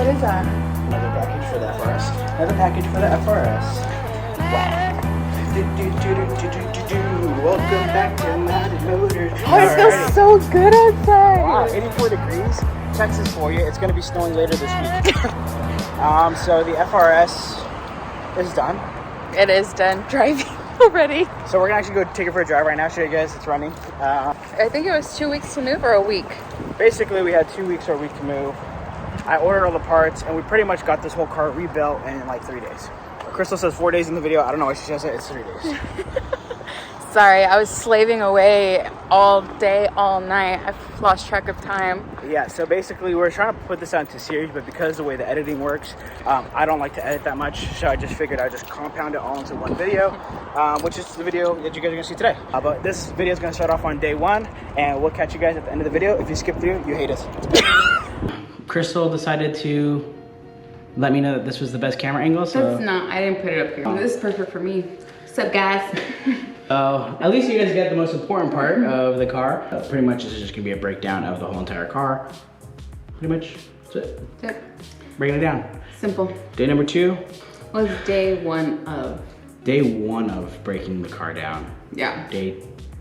What is that? Another package for the FRS. Another package for the FRS. Wow. Welcome back to Mounted Motors. Oh, it feels so good outside. Wow, 84 degrees. Checks this for you. It's going to be snowing later this week. So the FRS is done. It is done driving already. So we're going to actually go take it for a drive right now. Show you guys it's running. I think it was 2 weeks to move or a week. Basically, we had 2 weeks or a week to move. I ordered all the parts, and we pretty much got this whole car rebuilt in like 3 days. Crystal says 4 days in the video. I don't know why she says it. It's 3 days. Sorry, I was slaving away all day, all night. I've lost track of time. Yeah, so basically we're trying to put this onto series, but because the way the editing works, I don't like to edit that much, so I just figured I'd just compound it all into one video, which is the video that you guys are gonna see today. But this video is gonna start off on day one, and we'll catch you guys at the end of the video. If you skip through, you hate us. Crystal decided to let me know that this was the best camera angle, so... That's not, I didn't put it up here. This is perfect for me. What's up, guys? At least you guys get the most important part of the car. Pretty much this is just gonna be a breakdown of the whole entire car. Pretty much, that's it. That's it. Breaking it down. Simple. Day number 2. Was day one of? Day 1 of breaking the car down. Yeah.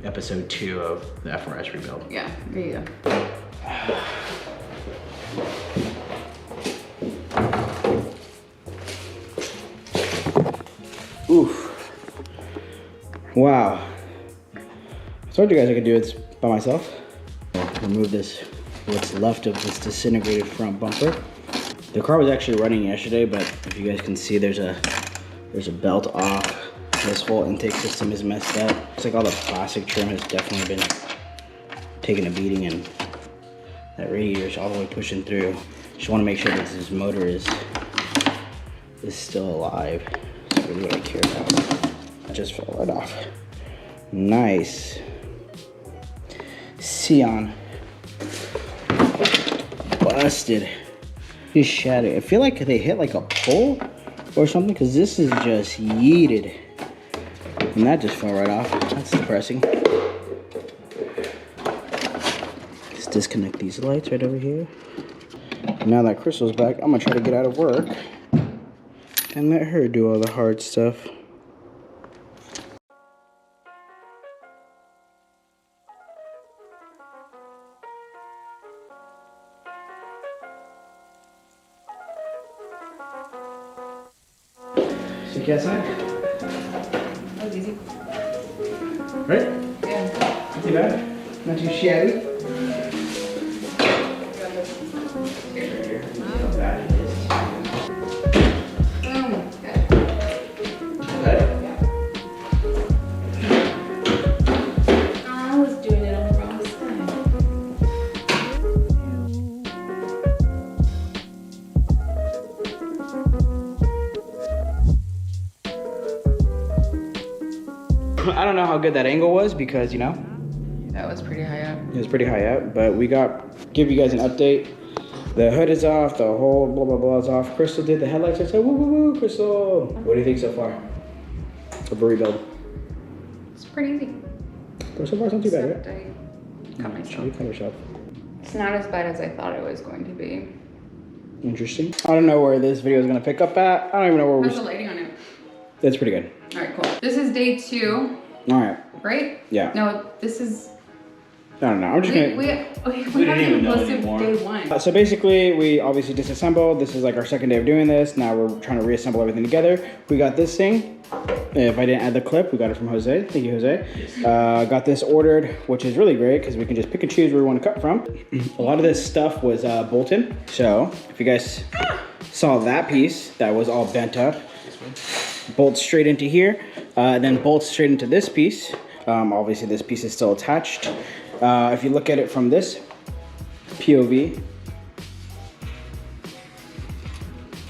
Episode 2 of the FRS rebuild. Yeah, there you go. Oof. Wow. I told you guys I could do it by myself. Remove this, what's left of this disintegrated front bumper. The car was actually running yesterday, but if you guys can see, there's a belt off. This whole intake system is messed up. Looks like all the plastic trim has definitely been taking a beating, and that radiator's all the way pushing through. Just want to make sure that this motor is still alive. That's really what I care about. It just fell right off. Nice. Scion. Busted. Just shattered. I feel like they hit like a pole or something, because this is just yeeted. And that just fell right off. That's depressing. Let's disconnect these lights right over here. Now that Crystal's back, I'm gonna try to get out of work and let her do all the hard stuff. So you guys that? That was easy. Right? Yeah. Not too bad. Not too shabby. I don't know how good that angle was because, you know, that was pretty high up. it was pretty high up, but we give you guys an update. The hood is off, the whole blah blah blah is off. Crystal did the headlights. I said, woo woo woo, Crystal. What do you think so far of the rebuild? It's pretty easy. But so far it's not too bad, right? I cut myself. You cut yourself. It's not as bad as I thought it was going to be. Interesting. I don't know where this video is gonna pick up at. I don't even know where How's the lighting on it? That's pretty good. All right, cool. This is day 2. All right. Right? Yeah. No, this is. I don't know. I'm just gonna. We haven't even posted day 1. So basically, we obviously disassembled. This is like our second day of doing this. Now we're trying to reassemble everything together. We got this thing. If I didn't add the clip, we got it from Jose. Thank you, Jose. Yes. Got this ordered, which is really great because we can just pick and choose where we want to cut from. A lot of this stuff was bolted. So if you guys saw that piece, that was all bent up. Bolts straight into here, then bolts straight into this piece. Obviously this piece is still attached. If you look at it from this POV,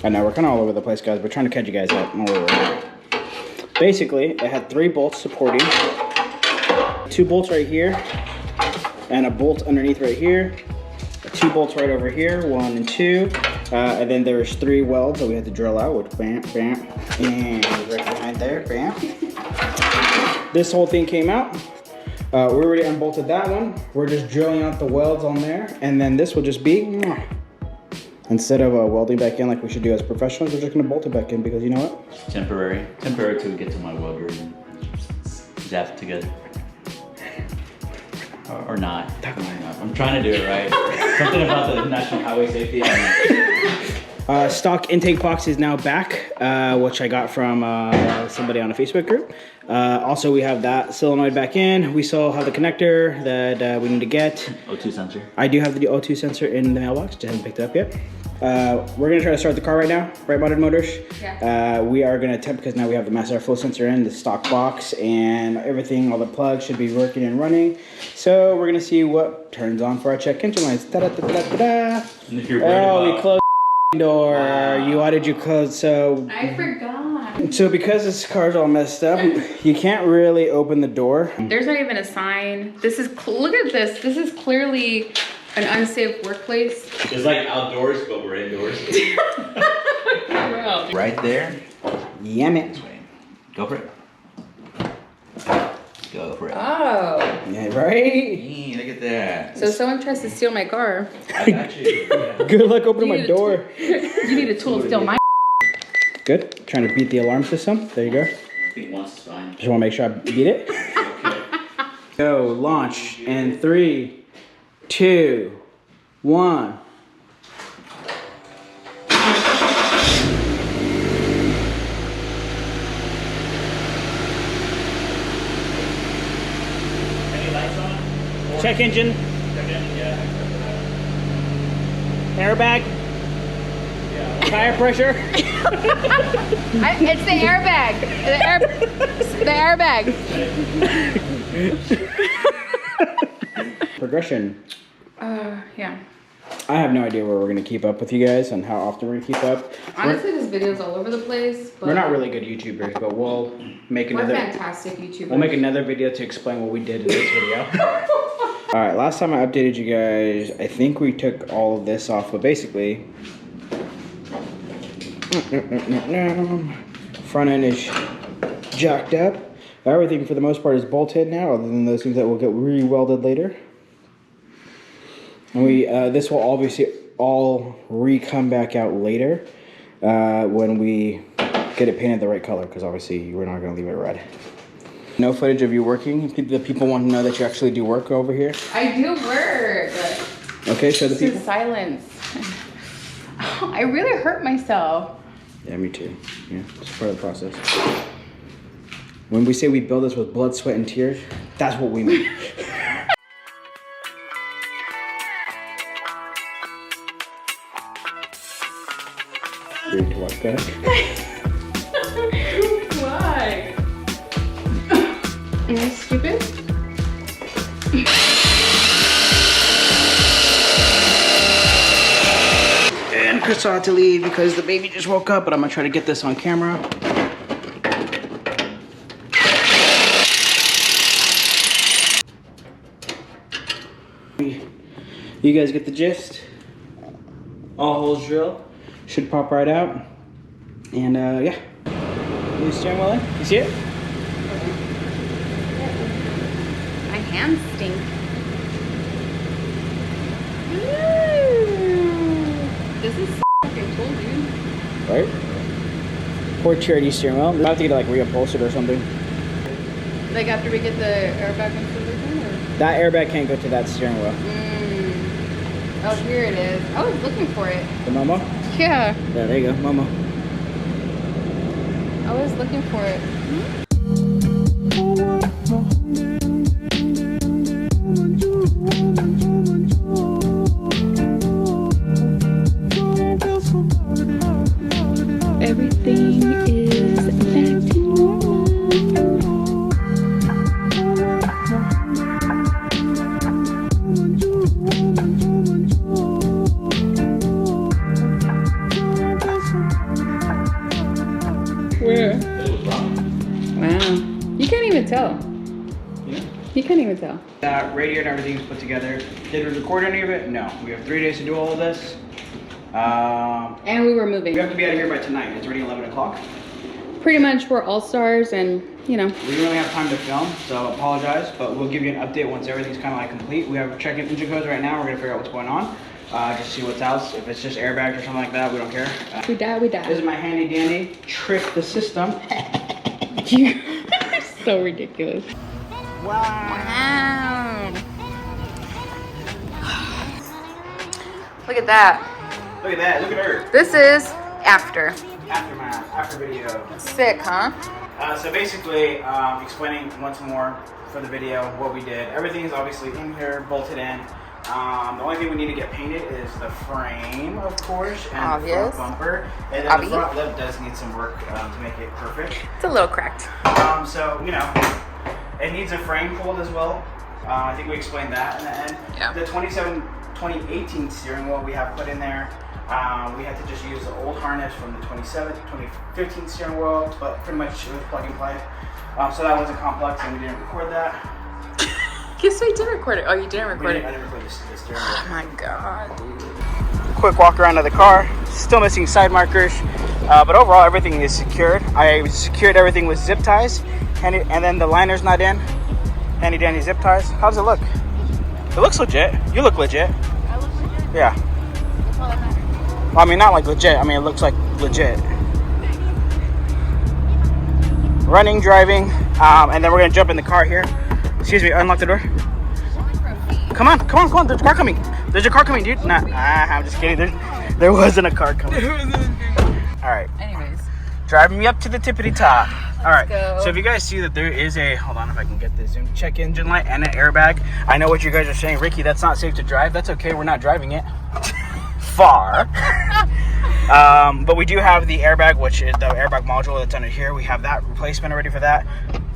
I know we're kind of all over the place, guys. We're trying to catch you guys up. Basically, it had 3 bolts supporting, 2 bolts right here, and a bolt underneath right here, 2 bolts right over here, 1 and 2, and then there's 3 welds that we had to drill out, which bam, bam, and right behind there, bam. This whole thing came out. We already unbolted that one. We're just drilling out the welds on there, and then this will just be, and Instead of welding back in like we should do as professionals, we're just gonna bolt it back in because you know what? It's temporary till we get to my welder and zap it together. Or not. I'm trying to do it right. Something about the National Highway Safety. Stock intake box is now back, which I got from somebody on a Facebook group. Also, we have that solenoid back in. We still have the connector that we need to get. O2 sensor. I do have the O2 sensor in the mailbox, just haven't picked it up yet. We're gonna try to start the car right now, right modded motors. Yeah. We are gonna attempt, because now we have the mass airflow sensor in, the stock box, and everything, all the plugs should be working and running. So we're gonna see what turns on for our check engine lights. Ta-da-da-da-da-da. And if you're worried about... we closed the door. Wow. Why did you close? So I forgot. So because this car's all messed up, you can't really open the door. There's not even a sign. This is, look at this. This is clearly an unsafe workplace. It's like outdoors, but we're indoors. Right there. Yeah, man. Go for it. Go for it. Oh. Yeah, right? Hey, look at that. So someone tries to steal my car. I got you. Yeah. Good luck opening my door. You need a tool to steal my. Good. Trying to beat the alarm system. There you go. I think once is fine. Just want to make sure I beat it. Okay. Go, launch in 3, 2, 1. Any lights on? Check engine. Check engine, yeah. Airbag. Tire pressure. It's the airbag. The airbag. Progression. Yeah. I have no idea where we're gonna keep up with you guys and how often we're gonna keep up. Honestly, this video's all over the place. But We're not really good YouTubers, but we'll make we're another. fantastic YouTubers. We'll make another video to explain what we did in this video. All right, last time I updated you guys, I think we took all of this off, but basically, front end is jacked up. Everything for the most part is bolted now, other than those things that will get re-welded later. And this will obviously all re-come back out later when we get it painted the right color, because obviously we're not going to leave it red. No footage of you working. The people want to know that you actually do work over here. I do work. Okay, show the people. Silence. I really hurt myself. Yeah, me too. Yeah, it's part of the process. When we say we build this with blood, sweat, and tears, that's what we mean. Ready to watch that? Why? Am I stupid? And Chris had to leave because the baby just woke up, but I'm gonna try to get this on camera. You guys get the gist? All holes drilled. Should pop right out. And yeah. New steering wheel in. You see it? My hands stink. This is fucking cool, dude. Right? Poor charity steering wheel. We'll have to get it like reupholstered or something. Like after we get the airbag and everything, or? That airbag can't go to that steering wheel. Oh, here it is. I was looking for it. The Momo? Yeah. Yeah, there you go, Momo. I was looking for it. Everything is back to normal. Where? Wow. You can't even tell. Yeah. You can't even tell. Radio and everything's put together. Did we record any of it? No. We have 3 days to do all of this. And we were moving. We have to be out of here by tonight. It's already 11 o'clock. Pretty much we're all stars and, you know. We didn't really have time to film, so I apologize, but we'll give you an update once everything's kind of like complete. We have checking engine codes right now. We're going to figure out what's going on. just see what's out. If it's just airbags or something like that, we don't care. We die, we die. This is my handy dandy trick the system. You're so ridiculous. Wow. Look at that. Look at that. Look at her. This is after. After video. Sick, huh? So basically, explaining once more for the video what we did. Everything is obviously in here, bolted in. The only thing we need to get painted is the frame, of course, and the front bumper. And then the front lip does need some work to make it perfect. It's a little cracked. So, you know, it needs a frame pulled as well. I think we explained that in the end. Yeah. The 2018 steering wheel we have put in there. We had to just use the old harness from the 2015 steering wheel, but pretty much it was plug and play. So that wasn't complex and we didn't record that. Guess we did record it. Oh, you didn't record it? I didn't record the steering wheel. Oh my god, dude. Quick walk around of the car. Still missing side markers, but overall everything is secured. I secured everything with zip ties, and then the liner's not in. Handy dandy zip ties. How does it look? It looks legit. You look legit. I look legit? Yeah. That's all that matters. Well, I mean, not like legit. I mean, it looks like legit. Running, driving, and then we're gonna jump in the car here. Excuse me, unlock the door. Come on, come on, come on. There's a car coming. There's a car coming, dude. Nah, I'm just kidding. There wasn't a car coming. All right. Anyways. Driving me up to the tippity top. All right. Go. So if you guys see that there is a, hold on if I can get this zoom, check engine light and an airbag. I know what you guys are saying, Ricky, that's not safe to drive. That's okay. We're not driving it. Far. But we do have the airbag, which is the airbag module that's under here. We have that replacement already for that.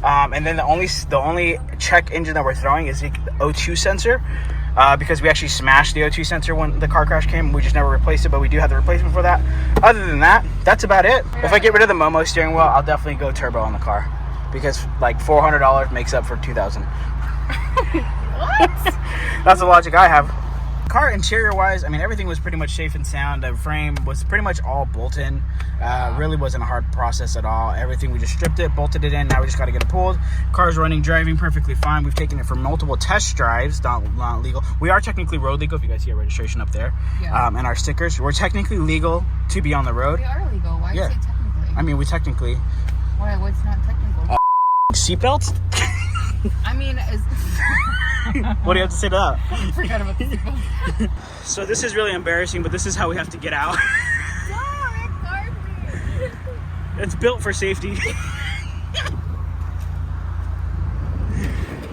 And then the only check engine that we're throwing is the O2 sensor, because we actually smashed the O2 sensor when the car crash came. We just never replaced it, but we do have the replacement for that. Other than that, that's about it. If I get rid of the Momo steering wheel, I'll definitely go turbo on the car, because like $400 makes up for $2,000. What? That's the logic I have. Car interior wise, I mean, everything was pretty much safe and sound. The frame was pretty much all bolt-in. Really wasn't a hard process at all. Everything, we just stripped it, bolted it in. Now we just got to get it pulled. Car's running, driving perfectly fine. We've taken it for multiple test drives, not legal. We are technically road legal, if you guys see our registration up there. Yeah. And our stickers. We're technically legal to be on the road. We are legal. Why do you say technically? I mean, we technically. Why? What's not technical? Seatbelts? I mean, What do you have to say to that? I forgot about the seatbelt. So this is really embarrassing, but this is how we have to get out. It's built for safety.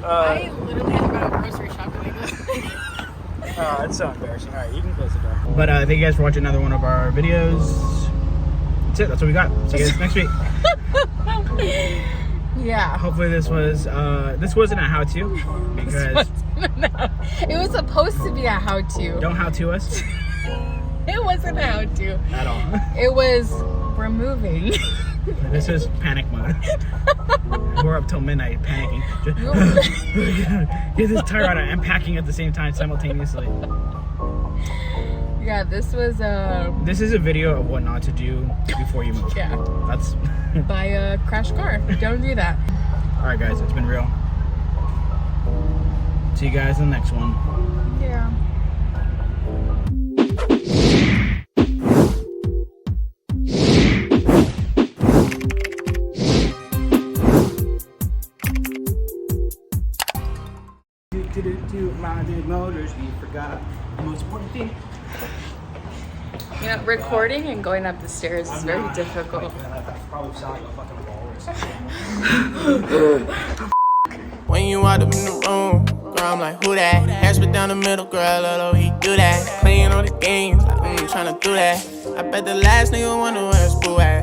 I literally had to go to grocery shopping like this. Oh, it's so embarrassing. All right, you can close the door. But thank you guys for watching another one of our videos. That's it. That's what we got. See you guys next week. Yeah. Hopefully this wasn't a how-to, because it was supposed to be a how-to. Don't how-to us. It wasn't a how-to at all. It was removing. This is panic mode. We're up till midnight panicking. Get this tire out and packing at the same time simultaneously. Yeah, this was This is a video of what not to do before you move. Yeah. That's buy a crash car. Don't do that. Alright guys, it's been real. See you guys in the next one. Yeah. Motors, we forgot the most important thing. You know, recording and going up the stairs is very difficult. Probably sound like a fucking walrus. When you walk up in the room, girl, I'm like, who that? Ass me down the middle, girl, although he do that. Clean on the games, like, tryna do that. I bet the last nigga wonder where his boo at.